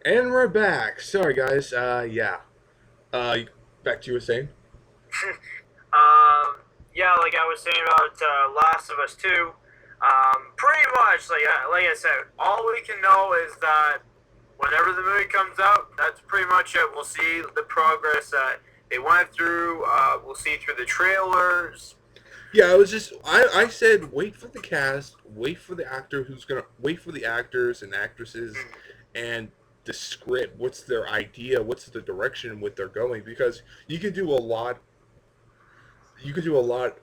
And we're back. Sorry, guys. Yeah. Back to you were saying. Yeah, like I was saying about Last of Us 2, pretty much, like I said, all we can know is that whenever the movie comes out, that's pretty much it. We'll see the progress that they went through. We'll see through the trailers. Yeah, I was just. I said wait for the cast, wait for the actor who's gonna wait for the actors and actresses, Mm, and the script. What's their idea? What's the direction what they're going? Because you can do a lot. You can do a lot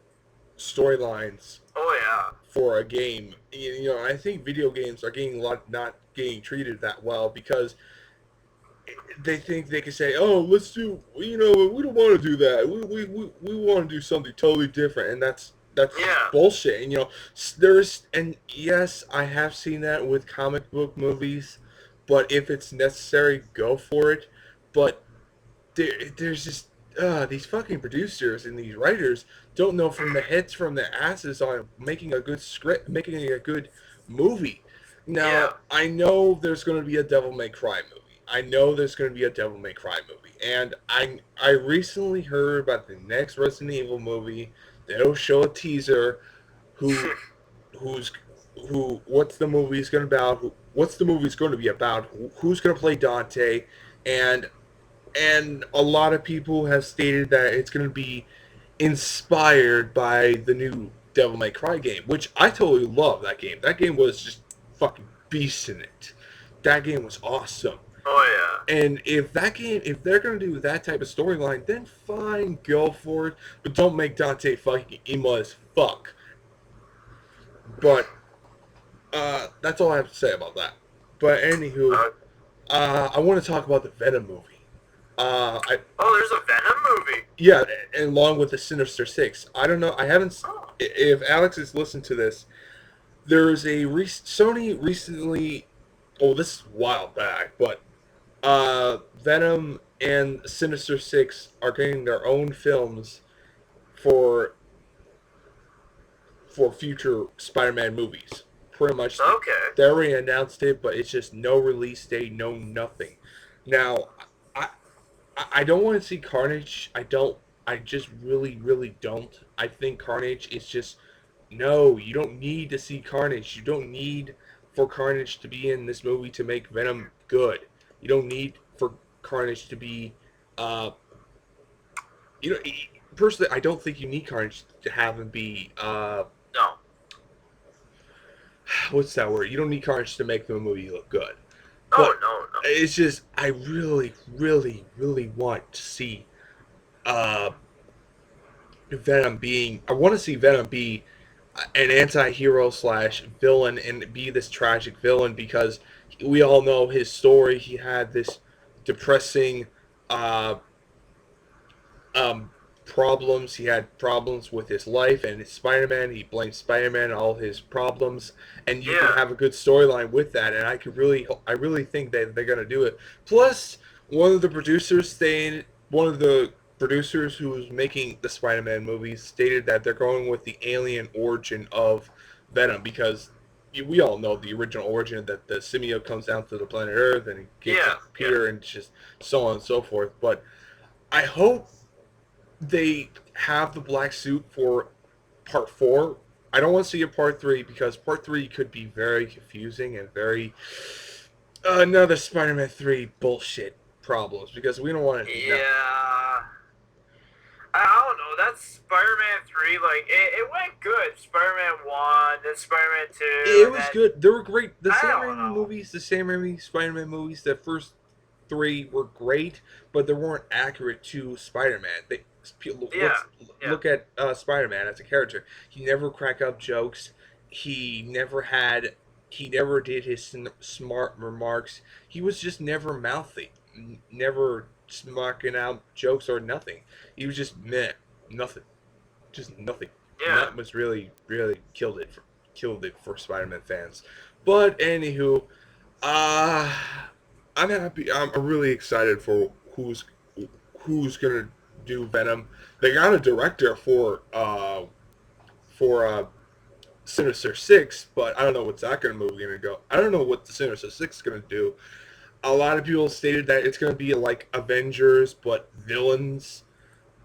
storylines oh yeah. for a game. I think video games are getting a lot not getting treated that well because they think they can say, "Oh, let's do." We don't want to do that. We want to do something totally different, and that's just Yeah. bullshit. There's and yes, I have seen that with comic book movies, but if it's necessary, go for it. But there's just these fucking producers and these writers don't know from the heads from their asses on making a good script, making a good movie. Now Yeah. I know there's going to be a Devil May Cry movie. I know there's going to be a Devil May Cry movie, and I recently heard about the next Resident Evil movie. They'll show a teaser. Who who's who? What's the movie's going to about? What's the movie's going to be about? Who's going to play Dante? And a lot of people have stated that it's going to be inspired by the new Devil May Cry game, which I totally love that game. That game was just fucking beast in it. That game was awesome. Oh And if they're going to do that type of storyline, then fine, go for it. But don't make Dante fucking emo as fuck. But that's all I have to say about that. But anywho, yeah. I want to talk about the Venom movie. I Oh, there's a Venom movie. Yeah, and along with the Sinister Six. I don't know. I haven't. Oh. If Alex has listened to this, there's Sony recently. Oh, this is a while back, but Venom and Sinister Six are getting their own films for future Spider-Man movies. Pretty much, Okay. they already announced it, but it's just no release date, no nothing. Now, I I don't want to see Carnage. I don't. I just really don't. I think Carnage is just no. You don't need to see Carnage. You don't need for Carnage to be in this movie to make Venom good. You don't need for Carnage to be. Uh, you know, personally, I don't think you need Carnage to have him be. No. What's that word? You don't need Carnage to make the movie look good. Oh But no no. it's just I really want to see uh Venom being. I want to see Venom be an anti-hero slash villain and be this tragic villain because we all know his story. He had this depressing uh, um, problems. He had problems with his life and his Spider-Man. He blamed Spider-Man all his problems, and you can Yeah. have a good storyline with that. And I really think that they're gonna do it. Plus, one of the producers stated, one of the producers who was making the Spider-Man movies stated that they're going with the alien origin of Venom because we all know the original origin that the symbiote comes down to the planet Earth and he gets Yeah. up Yeah. Peter and just so on and so forth. But I hope they have the black suit for part four. I don't want to see a part three because part three could be very confusing and very another Spider-Man 3 bullshit problems because we don't want to know. Yeah. I don't know. That's Spider-Man 3. Like, it went good. Spider-Man 1, then Spider-Man 2, It and was then. good. They were great. The I Sam don't Raimi know. movies, the Sam Raimi Spider-Man movies, the first three were great, but they weren't accurate to Spider-Man. Yeah. Let's Yeah. look at Spider-Man as a character. He never cracked up jokes. He never had. He never did his smart remarks. He was just never mouthy, never smarking out jokes or nothing. He was just meh, nothing, just nothing. And Yeah. that was really killed it for Spider-Man fans. But anywho, uh I'm happy. I'm really excited for who's gonna do Venom. They got a director for Sinister Six, but I don't know what's that gonna movie gonna go. I don't know what the Sinister Six is gonna do. A lot of people stated that it's going to be like Avengers, but villains.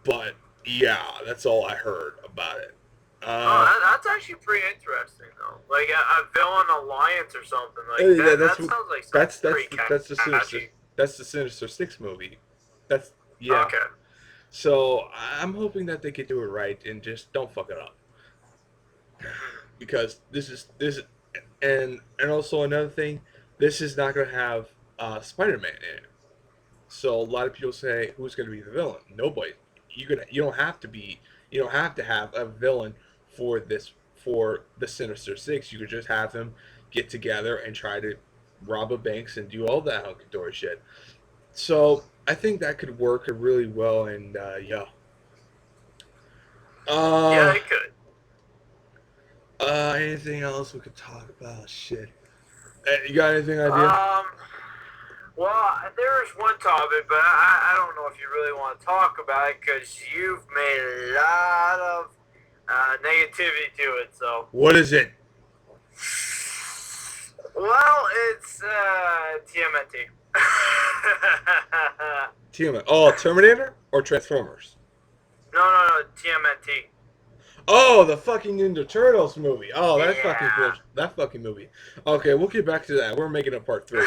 But yeah, that's all I heard about it. Oh, Uh, that's actually pretty interesting though. Like a villain alliance or something like yeah, that. That sounds like something pretty that's the sinister catchy. Sinister Six movie. That's yeah. Okay. So I'm hoping that they could do it right and just don't fuck it up because this and also another thing, this is not going to have Spider-Man in it. So a lot of people say, who's going to be the villain? Nobody. You don't have to have a villain for this for the Sinister Six. You could just have them get together and try to rob a banks and do all that hunky dory shit. So I think that could work really well. And yeah. Yeah, Uh, it could. anything else we could talk about? Shit. You got anything idea? Um. Well, there's one topic, but I don't know if you really want to talk about it because you've made a lot of negativity to it. So, What is it? well, it's TMNT. Oh, Terminator or Transformers? No, TMNT. Oh, the fucking Ninja Turtles movie. Oh, that fucking Yeah. that fucking movie. Okay, we'll get back to that. We're making a part 3.